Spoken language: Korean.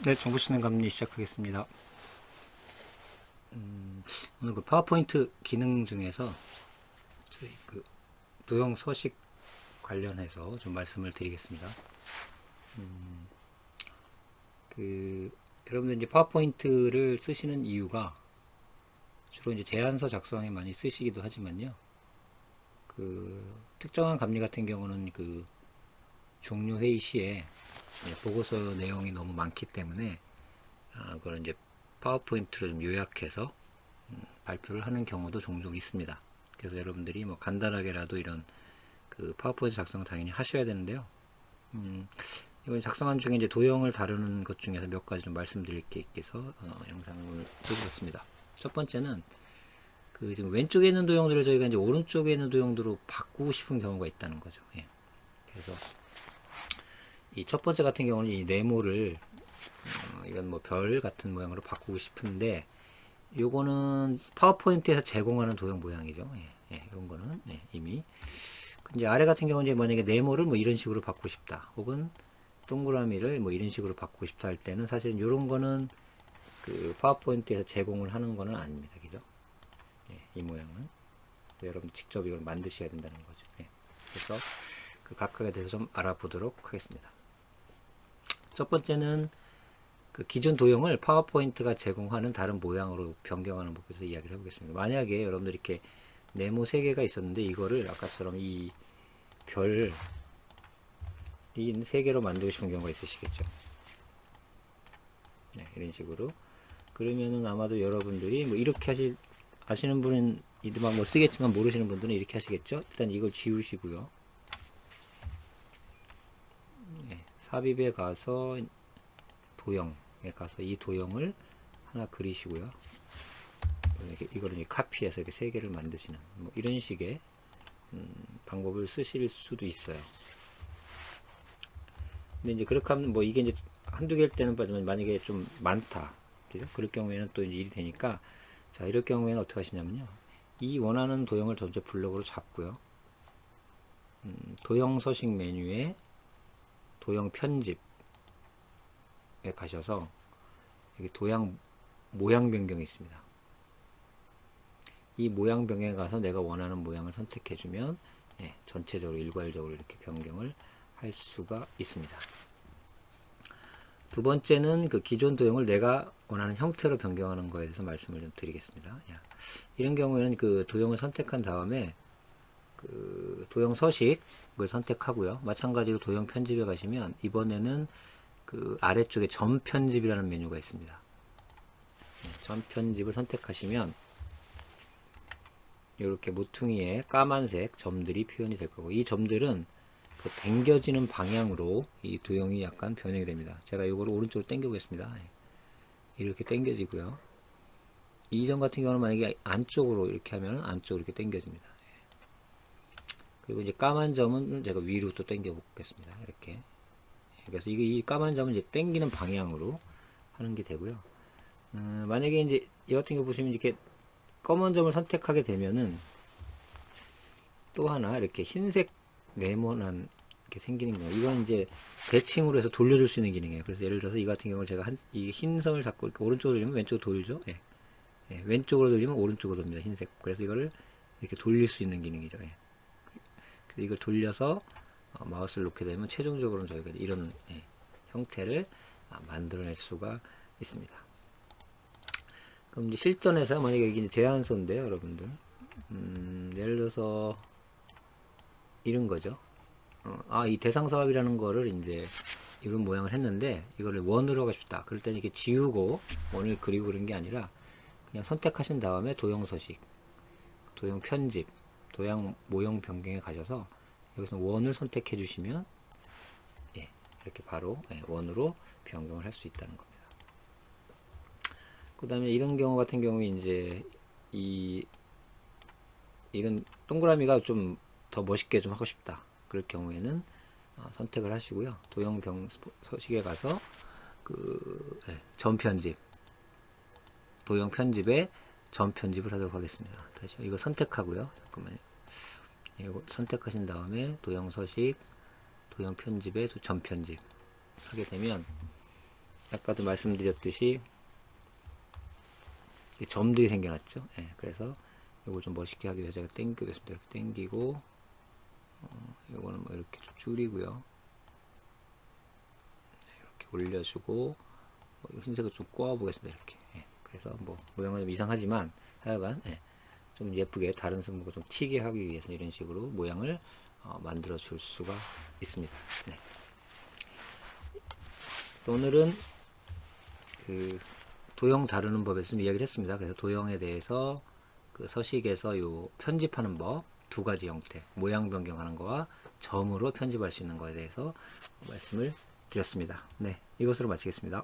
네, 정보시는 감리 시작하겠습니다. 오늘 그 파워포인트 기능 중에서 저희 그 도형 서식 관련해서 좀 말씀을 드리겠습니다. 그 여러분들 이제 파워포인트를 쓰시는 이유가 주로 이제 제안서 작성에 많이 쓰시기도 하지만요. 그 특정한 감리 같은 경우는 그 종료 회의 시에 보고서 내용이 너무 많기 때문에 그걸 이제 파워포인트를 좀 요약해서 발표를 하는 경우도 종종 있습니다. 그래서 여러분들이 뭐 간단하게라도 이런 그 파워포인트 작성을 당연히 하셔야 되는데요. 이번 작성한 중에 이제 도형을 다루는 것 중에서 몇 가지 좀 말씀드릴 게 있어서 영상을 찍어봤습니다. 첫 번째는 그 지금 왼쪽에 있는 도형들을 저희가 이제 오른쪽에 있는 도형으로 바꾸고 싶은 경우가 있다는 거죠. 예. 그래서 이 첫 번째 같은 경우는 이 네모를 이건 뭐 별 같은 모양으로 바꾸고 싶은데 요거는 파워포인트에서 제공하는 도형 모양이죠. 예, 예, 이런 거는 이미 이제 아래 같은 경우는 이제 만약에 네모를 뭐 이런 식으로 바꾸고 싶다, 혹은 동그라미를 뭐 이런 식으로 바꾸고 싶다 할 때는 사실 이런 거는 그 파워포인트에서 제공을 하는 거는 아닙니다, 그죠? 예, 이 모양은 여러분 직접 이걸 만드셔야 된다는 거죠. 예, 그래서 그 각각에 대해서 좀 알아보도록 하겠습니다. 첫 번째는 그 기존 도형을 파워포인트가 제공하는 다른 모양으로 변경하는 법에 대해서 이야기를 해보겠습니다. 만약에 여러분들 이렇게 네모 3개가 있었는데 이거를 아까처럼 이 별이 3개로 만들고 싶은 경우가 있으시겠죠. 네, 이런 식으로. 그러면은 아마도 여러분들이 뭐 이렇게 아시는 분은 이만 뭐 쓰겠지만 모르시는 분들은 이렇게 하시겠죠. 일단 이걸 지우시고요. 네, 삽입에 가서 도형에 가서 이 도형을 하나 그리시고요. 이거를 이제 카피해서 이렇게 3개를 만드시는 뭐 이런 식의 방법을 쓰실 수도 있어요. 근데 이제 그렇게 하면 뭐 이게 이제 한두 개일 때는 빠지만 만약에 좀 많다, 그죠? 그럴 경우에는 또 이제 일이 되니까, 자, 이럴 경우에는 어떻게 하시냐면요, 이 원하는 도형을 전체 블록으로 잡고요, 도형 서식 메뉴에 도형 편집에 가셔서 여기 도형 모양 변경이 있습니다. 이 모양 변경에 가서 내가 원하는 모양을 선택해주면 전체적으로 일괄적으로 이렇게 변경을 할 수가 있습니다. 두 번째는 그 기존 도형을 내가 원하는 형태로 변경하는 거에 대해서 말씀을 좀 드리겠습니다. 이런 경우에는 그 도형을 선택한 다음에 그 도형 서식을 선택하고요. 마찬가지로 도형 편집에 가시면 이번에는 그 아래쪽에 점 편집이라는 메뉴가 있습니다. 점 편집을 선택하시면 이렇게 모퉁이에 까만색 점들이 표현이 될 거고, 이 점들은 그 당겨지는 방향으로 이 도형이 약간 변형이 됩니다. 제가 이거를 오른쪽으로 당겨 보겠습니다. 이렇게 당겨지고요. 이 점 같은 경우는 만약에 안쪽으로 이렇게 하면 안쪽으로 이렇게 당겨집니다. 그리고 이제 까만 점은 제가 위로 또 당겨 보겠습니다. 이렇게. 그래서 이 까만 점은 이제 당기는 방향으로 하는 게 되고요. 만약에 이제 이 같은 경우 보시면 이렇게 검은 점을 선택하게 되면은 또 하나 이렇게 흰색 네모난 이렇게 생기는 경우, 이건 이제 대칭으로 해서 돌려줄 수 있는 기능이에요. 그래서 예를 들어서 이 같은 경우는 제가 이 흰 선을 잡고 이렇게 오른쪽으로 돌리면 왼쪽으로 돌죠. 왼쪽으로 돌리면 오른쪽으로 돕니다. 흰색. 그래서 이거를 이렇게 돌릴 수 있는 기능이죠. 그래서 이걸 돌려서 마우스를 놓게 되면 최종적으로는 저희가 이런 형태를 만들어낼 수가 있습니다. 그럼 이제 실전에서 만약에 여기 제안서인데요, 여러분들. 예를 들어서 이런 거죠. 이 대상 사업이라는 거를 이제 이런 모양을 했는데 이거를 원으로 하고 싶다. 그럴 때는 이렇게 지우고 원을 그리고 그런 게 아니라 그냥 선택하신 다음에 도형 서식, 도형 편집, 도형 모형 변경에 가셔서 여기서 원을 선택해 주시면 이렇게 바로 원으로 변경을 할 수 있다는 겁니다. 그 다음에 이런 경우 같은 경우에 이제 이런 동그라미가 좀 더 멋있게 좀 하고 싶다. 그럴 경우에는 선택을 하시고요. 도형 서식에 가서 점 편집, 도형 편집에 점 편집을 하도록 하겠습니다. 다시 이거 선택하고요. 잠깐만요. 이거 선택하신 다음에 도형 서식, 도형 편집에 점 편집 하게 되면 아까도 말씀드렸듯이 이 점들이 생겨났죠. 예, 그래서 이걸 좀 멋있게 하기 위해서 제가 당기겠습니다. 이렇게 당기고, 요거는 뭐 이렇게 좀 줄이고요. 이렇게 올려주고, 흰색을 좀 꼬아보겠습니다. 이렇게. 예, 그래서 뭐 모양은 좀 이상하지만 하여간 예, 좀 예쁘게 다른 승부가 좀 튀게 하기 위해서 이런 식으로 모양을 만들어 줄 수가 있습니다. 네. 오늘은 그 도형 다루는 법에 좀 이야기를 했습니다. 그래서 도형에 대해서 그 서식에서 요 편집하는 법 두 가지 형태, 모양 변경하는 거와 점으로 편집할 수 있는 거에 대해서 말씀을 드렸습니다. 네, 이것으로 마치겠습니다.